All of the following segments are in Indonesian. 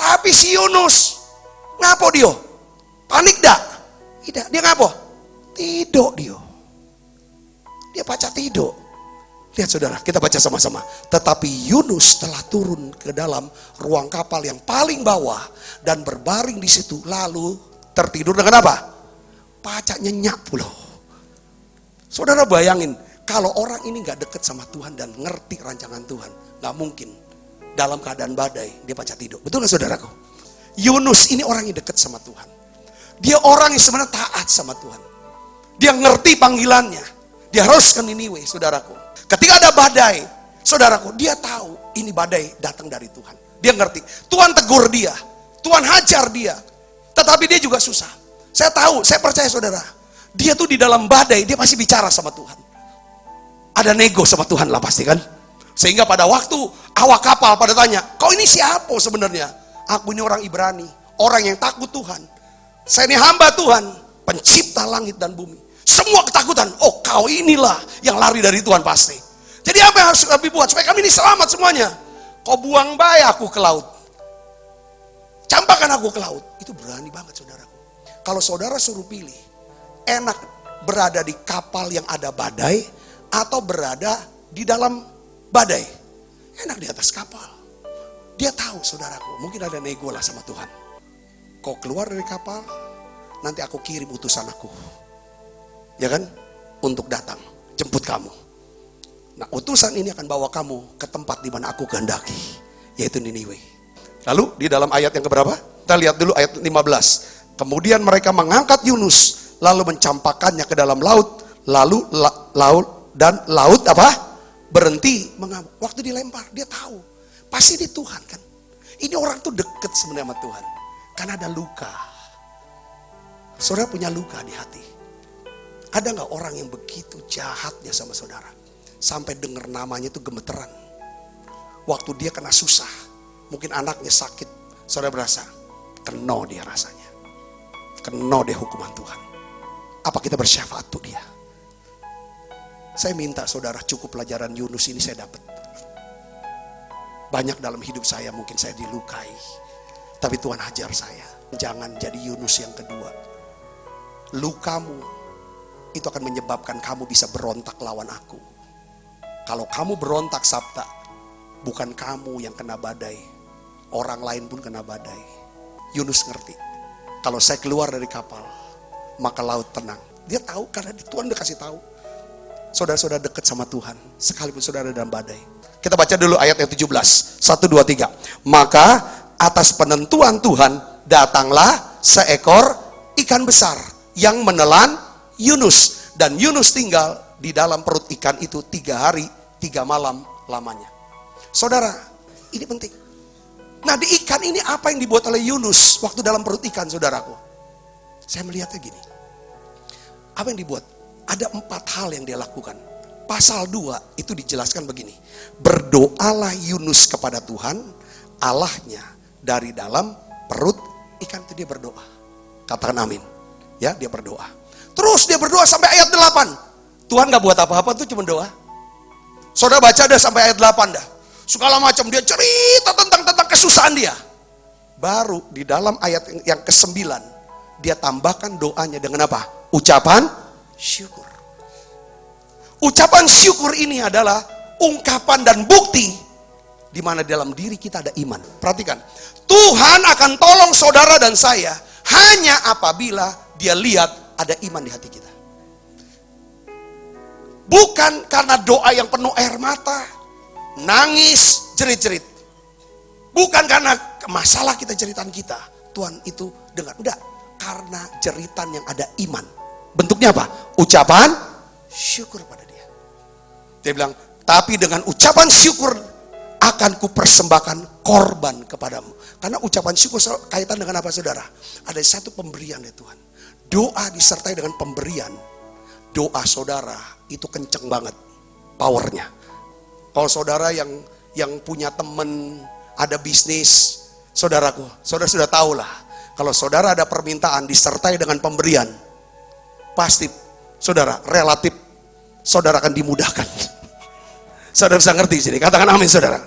Tapi si Yunus, ngapo dia? Panik dak? Tidak, dia ngapo? Tidur dia. Dia baca tidur. Lihat saudara, kita baca sama-sama. Tetapi Yunus telah turun ke dalam ruang kapal yang paling bawah dan berbaring di situ, lalu tertidur dengan apa? Pacak nyenyak pula. Saudara bayangin, kalau orang ini gak deket sama Tuhan dan ngerti rancangan Tuhan, gak mungkin dalam keadaan badai dia baca tidur. Betul gak saudaraku? Yunus ini orang yang deket sama Tuhan. Dia orang yang sebenarnya taat sama Tuhan. Dia ngerti panggilannya. Dia harus ke Niniwe, saudaraku. Ketika ada badai, saudaraku, dia tahu ini badai datang dari Tuhan. Dia ngerti. Tuhan tegur dia. Tuhan hajar dia. Tetapi dia juga susah. Saya tahu, saya percaya saudara. Dia tuh di dalam badai, dia pasti bicara sama Tuhan. Ada nego sama Tuhan lah pasti kan. Sehingga pada waktu awak kapal pada tanya, kau ini siapa sebenarnya? Aku ini orang Ibrani. Orang yang takut Tuhan. Saya ini hamba Tuhan. Pencipta langit dan bumi. Semua ketakutan, oh kau inilah yang lari dari Tuhan pasti. Jadi apa yang harus kami buat supaya kami ini selamat semuanya? Kau buang bayi aku ke laut. Campakkan aku ke laut. Itu berani banget saudaraku. Kalau saudara suruh pilih, enak berada di kapal yang ada badai atau berada di dalam badai? Enak di atas kapal. Dia tahu saudaraku, mungkin ada nego lah sama Tuhan. Kau keluar dari kapal, nanti aku kirim utusan aku. Ya kan? Untuk datang, jemput kamu. Nah utusan ini akan bawa kamu ke tempat di mana aku kehendaki, yaitu Niniwe. Lalu di dalam ayat yang keberapa? Kita lihat dulu ayat 15. Kemudian mereka mengangkat Yunus, lalu mencampakkannya ke dalam laut. Lalu laut apa? Berhenti mengamuk. Waktu dilempar, dia tahu. Pasti di Tuhan kan. Ini orang tuh deket sebenarnya sama Tuhan. Karena ada luka. Saudara punya luka di hati. Ada gak orang yang begitu jahatnya sama saudara? Sampai dengar namanya itu gemeteran. Waktu dia kena susah. Mungkin anaknya sakit. Saudara berasa, kena dia rasanya. Kena dia hukuman Tuhan. Apa kita bersyafaat untuk dia? Saya minta saudara cukup pelajaran Yunus ini saya dapat. Banyak dalam hidup saya mungkin saya dilukai. Tapi Tuhan hajar saya. Jangan jadi Yunus yang kedua. Lukamu itu akan menyebabkan kamu bisa berontak lawan aku. Kalau kamu berontak Sabta, bukan kamu yang kena badai. Orang lain pun kena badai. Yunus ngerti. Kalau saya keluar dari kapal, maka laut tenang. Dia tahu karena Tuhan udah kasih tahu. Saudara-saudara dekat sama Tuhan, sekalipun saudara dalam badai. Kita baca dulu ayat yang 17. 1, 2, 3. Maka atas penentuan Tuhan, datanglah seekor ikan besar yang menelan Yunus. Dan Yunus tinggal di dalam perut ikan itu 3 hari 3 malam lamanya. Saudara, ini penting. Nah di ikan ini apa yang dibuat oleh Yunus waktu dalam perut ikan saudaraku? Saya melihatnya gini. Apa yang dibuat? Ada 4 hal yang dia lakukan. Pasal 2 itu dijelaskan begini. Berdoalah Yunus kepada Tuhan, Allahnya dari dalam perut ikan itu dia berdoa. Katakan amin. Ya, dia berdoa. Terus dia berdoa sampai ayat 8. Tuhan gak buat apa-apa tuh cuma doa. Saudara baca dah sampai ayat 8 dah. Segala macam dia cerita tentang kesusahan dia. Baru di dalam ayat yang ke-9 dia tambahkan doanya dengan apa? Ucapan syukur. Ucapan syukur ini adalah ungkapan dan bukti di mana dalam diri kita ada iman. Perhatikan, Tuhan akan tolong saudara dan saya hanya apabila dia lihat ada iman di hati kita. Bukan karena doa yang penuh air mata, nangis, jerit-jerit. Bukan karena masalah kita jeritan kita, Tuhan itu dengar. Enggak, karena jeritan yang ada iman. Bentuknya apa? Ucapan syukur pada dia. Dia bilang, tapi dengan ucapan syukur akan kupersembahkan korban kepadamu. Karena ucapan syukur kaitan dengan apa saudara? Ada satu pemberian dari Tuhan. Doa disertai dengan pemberian. Doa saudara itu kenceng banget powernya. Kalau saudara yang punya teman, ada bisnis, saudaraku, saudara sudah tahu lah. Kalau saudara ada permintaan disertai dengan pemberian, pasti saudara relatif saudara akan dimudahkan. Saudara bisa ngerti sini, katakan amin saudara.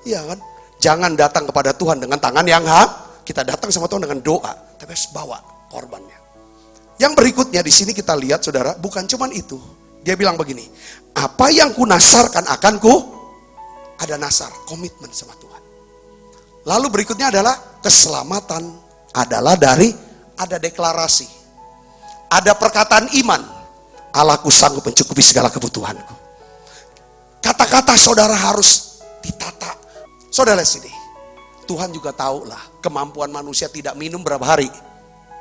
Iya kan? Jangan datang kepada Tuhan dengan tangan yang kita datang sama Tuhan dengan doa, tapi harus bawa korbannya. Yang berikutnya di sini kita lihat saudara, bukan cuman itu. Dia bilang begini, apa yang ku nasarkan akanku, ada nasar, komitmen sama Tuhan. Lalu berikutnya adalah keselamatan adalah dari, ada deklarasi. Ada perkataan iman, Allahku sanggup mencukupi segala kebutuhanku. Kata-kata saudara harus ditata. Saudara sini, Tuhan juga tahu lah kemampuan manusia tidak minum berapa hari?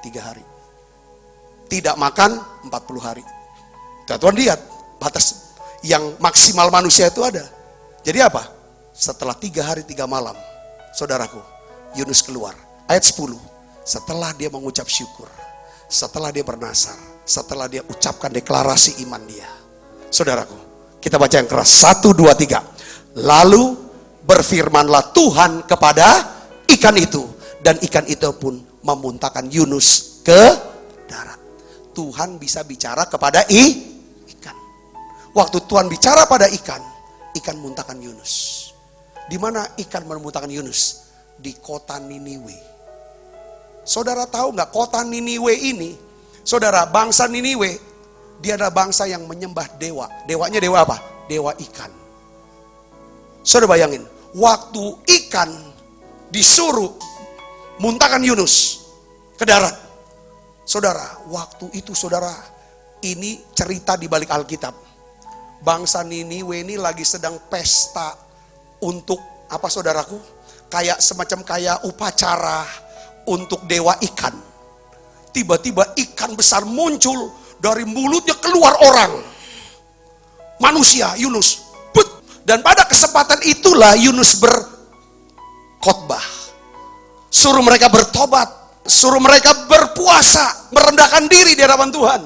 3 hari. Tidak makan 40 hari. Tuhan lihat batas yang maksimal manusia itu ada. Jadi apa? Setelah 3 hari 3 malam, saudaraku, Yunus keluar. Ayat 10. Setelah dia mengucap syukur, setelah dia bernasar, setelah dia ucapkan deklarasi iman dia. Saudaraku, kita baca yang keras. 1, 2, 3. Lalu berfirmanlah Tuhan kepada ikan itu, dan ikan itu pun memuntahkan Yunus ke darat. Tuhan bisa bicara kepada ikan. Waktu Tuhan bicara pada ikan, ikan muntahkan Yunus. Di mana ikan memuntahkan Yunus? Di kota Niniwe. Saudara tahu nggak kota Niniwe ini? Saudara, bangsa Niniwe, dia adalah bangsa yang menyembah dewa. Dewanya dewa apa? Dewa ikan. Saudara bayangin, waktu ikan disuruh muntahkan Yunus ke darat. Saudara, waktu itu saudara, ini cerita di balik Alkitab. Bangsa Niniwe ini lagi sedang pesta untuk apa saudaraku? Kayak semacam kayak upacara untuk dewa ikan. Tiba-tiba ikan besar muncul, dari mulutnya keluar orang. Manusia, Yunus. Dan pada kesempatan itulah Yunus berkhotbah. Suruh mereka bertobat. Suruh mereka berpuasa, merendahkan diri di hadapan Tuhan.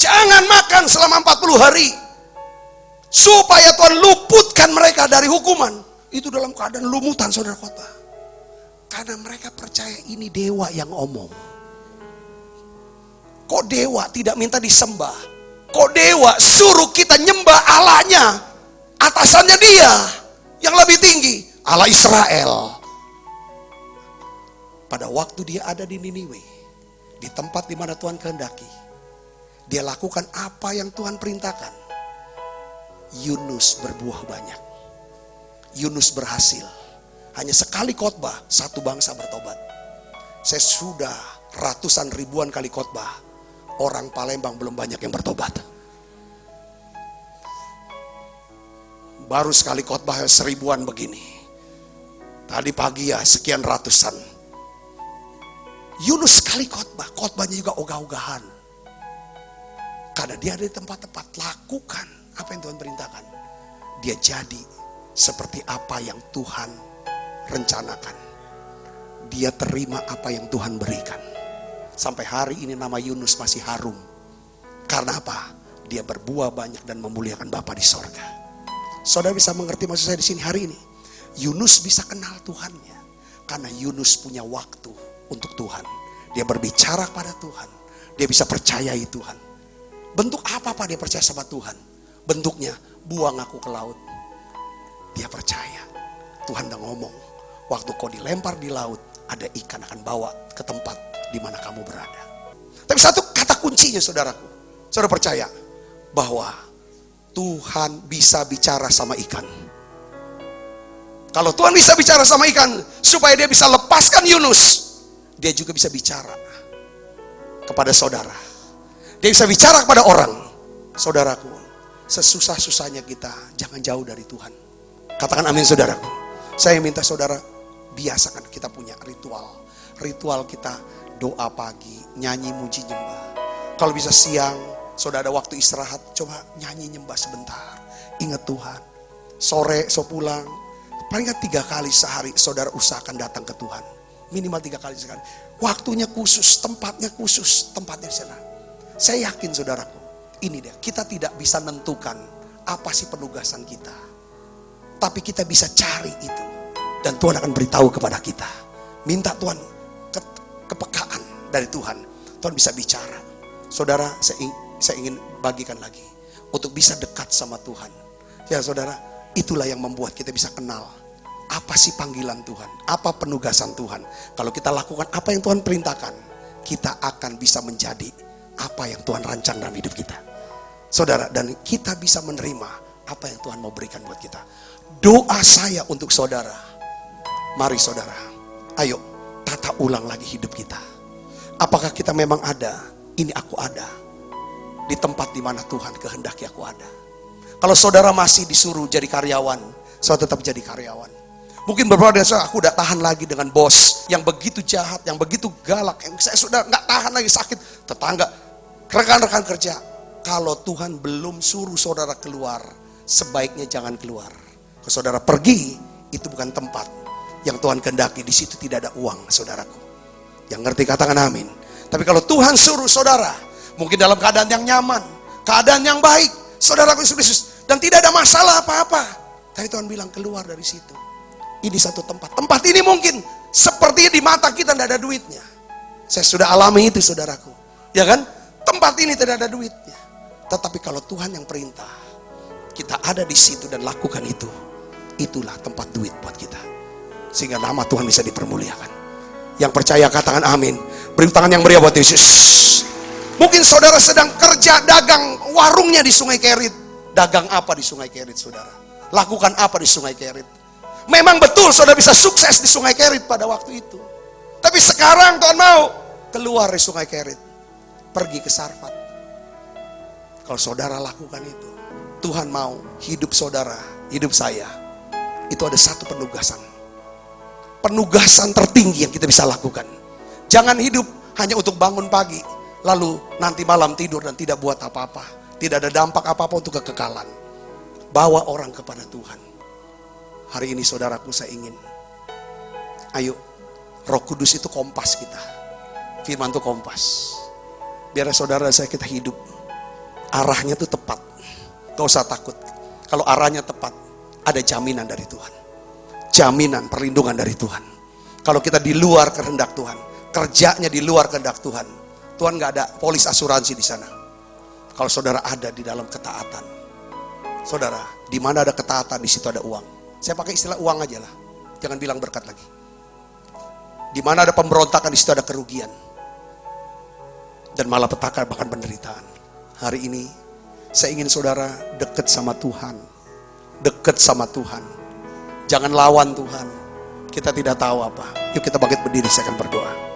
Jangan makan selama 40 hari. Supaya Tuhan luputkan mereka dari hukuman. Itu dalam keadaan lumutan saudara khotbah. Karena mereka percaya ini dewa yang omong. Kok dewa tidak minta disembah? Kok dewa suruh kita nyembah Allahnya? Atasannya dia yang lebih tinggi, Allah Israel. Pada waktu dia ada di Niniwe, di tempat di mana Tuhan kehendaki, dia lakukan apa yang Tuhan perintahkan. Yunus berbuah banyak. Yunus berhasil. Hanya sekali khotbah, satu bangsa bertobat. Saya sudah ratusan ribuan kali khotbah, orang Palembang belum banyak yang bertobat. Baru sekali khotbah 1000-an begini. Tadi pagi ya sekian ratusan. Yunus sekali khotbah, khotbahnya juga ogah-ogahan. Karena dia ada di tempat-tempat, lakukan apa yang Tuhan perintahkan. Dia jadi seperti apa yang Tuhan rencanakan. Dia terima apa yang Tuhan berikan. Sampai hari ini nama Yunus masih harum. Karena apa? Dia berbuah banyak dan memuliakan Bapa di sorga. Saudara bisa mengerti maksud saya di sini hari ini? Yunus bisa kenal Tuhannya. Karena Yunus punya waktu untuk Tuhan. Dia berbicara pada Tuhan. Dia bisa percayai Tuhan. Bentuk apa dia percaya sama Tuhan? Bentuknya, buang aku ke laut. Dia percaya. Tuhan udah ngomong. Waktu kau dilempar di laut, ada ikan akan bawa ke tempat di mana kamu berada. Tapi satu kata kuncinya saudaraku. Saudara percaya bahwa Tuhan bisa bicara sama ikan. Kalau Tuhan bisa bicara sama ikan, supaya dia bisa lepaskan Yunus, dia juga bisa bicara kepada saudara. Dia bisa bicara kepada orang. Saudaraku, sesusah-susahnya kita jangan jauh dari Tuhan. Katakan amin saudaraku. Saya minta saudara biasakan kita punya ritual. Ritual kita doa pagi, nyanyi muji nyembah. Kalau bisa siang, saudara ada waktu istirahat, coba nyanyi nyembah sebentar. Ingat Tuhan. Sore so pulang, paling nggak 3 kali sehari saudara usahakan datang ke Tuhan. Minimal 3 kali sehari. Waktunya khusus, tempatnya khusus, tempatnya di sana. Saya yakin saudaraku, ini dia, kita tidak bisa menentukan apa sih penugasan kita. Tapi kita bisa cari itu. Dan Tuhan akan beritahu kepada kita. Minta Tuhan kepekaan dari Tuhan. Tuhan bisa bicara. Saudara, saya ingin bagikan lagi. Untuk bisa dekat sama Tuhan. Ya saudara, itulah yang membuat kita bisa kenal Apa sih panggilan Tuhan? Apa penugasan Tuhan? Kalau kita lakukan apa yang Tuhan perintahkan, kita akan bisa menjadi apa yang Tuhan rancang dalam hidup kita. Saudara, dan kita bisa menerima apa yang Tuhan mau berikan buat kita. Doa saya untuk saudara, mari saudara, ayo tata ulang lagi hidup kita. Apakah kita memang ada, ini aku ada, di tempat di mana Tuhan kehendaki aku ada. Kalau saudara masih disuruh jadi karyawan, saudara tetap jadi karyawan. Mungkin beberapa dari saudara, aku udah tahan lagi dengan bos yang begitu jahat, yang begitu galak, yang saya sudah nggak tahan lagi, sakit. Tetangga, rekan-rekan kerja. Kalau Tuhan belum suruh saudara keluar, sebaiknya jangan keluar. Kalau saudara pergi, itu bukan tempat yang Tuhan kehendaki. Di situ tidak ada uang, saudaraku. Yang ngerti katakan amin. Tapi kalau Tuhan suruh saudara, mungkin dalam keadaan yang nyaman, keadaan yang baik, saudaraku Yesus, dan tidak ada masalah apa-apa. Tapi Tuhan bilang keluar dari situ. Ini satu tempat. Tempat ini mungkin seperti di mata kita tidak ada duitnya. Saya sudah alami itu, saudaraku. Ya kan? Tempat ini tidak ada duitnya. Tetapi kalau Tuhan yang perintah, kita ada di situ dan lakukan itu. Itulah tempat duit buat kita. Sehingga nama Tuhan bisa dipermuliakan. Yang percaya katakan amin. Beri tangan yang meriah buat Yesus. Mungkin saudara sedang kerja dagang warungnya di Sungai Kerit. Dagang apa di Sungai Kerit, saudara? Lakukan apa di Sungai Kerit? Memang betul saudara bisa sukses di Sungai Kerit pada waktu itu. Tapi sekarang Tuhan mau keluar dari Sungai Kerit. Pergi ke Sarfat. Kalau saudara lakukan itu, Tuhan mau hidup saudara, hidup saya, itu ada satu penugasan. Penugasan tertinggi yang kita bisa lakukan. Jangan hidup hanya untuk bangun pagi, lalu nanti malam tidur dan tidak buat apa-apa. Tidak ada dampak apa-apa untuk kekekalan. Bawa orang kepada Tuhan. Hari ini saudaraku saya ingin, ayo Roh Kudus itu kompas kita. Firman itu kompas. Biar saudara saya kita hidup. Arahnya itu tepat. Gak usah takut. Kalau arahnya tepat, ada jaminan dari Tuhan. Jaminan perlindungan dari Tuhan. Kalau kita di luar kehendak Tuhan, kerjanya di luar kehendak Tuhan, Tuhan gak ada polis asuransi di sana. Kalau saudara ada di dalam ketaatan, saudara, di mana ada ketaatan di situ ada uang. Saya pakai istilah uang aja lah. Jangan bilang berkat lagi. Di mana ada pemberontakan, di situ ada kerugian. Dan malapetaka bahkan penderitaan. Hari ini saya ingin saudara dekat sama Tuhan. Dekat sama Tuhan. Jangan lawan Tuhan. Kita tidak tahu apa. Yuk kita bangkit berdiri, saya akan berdoa.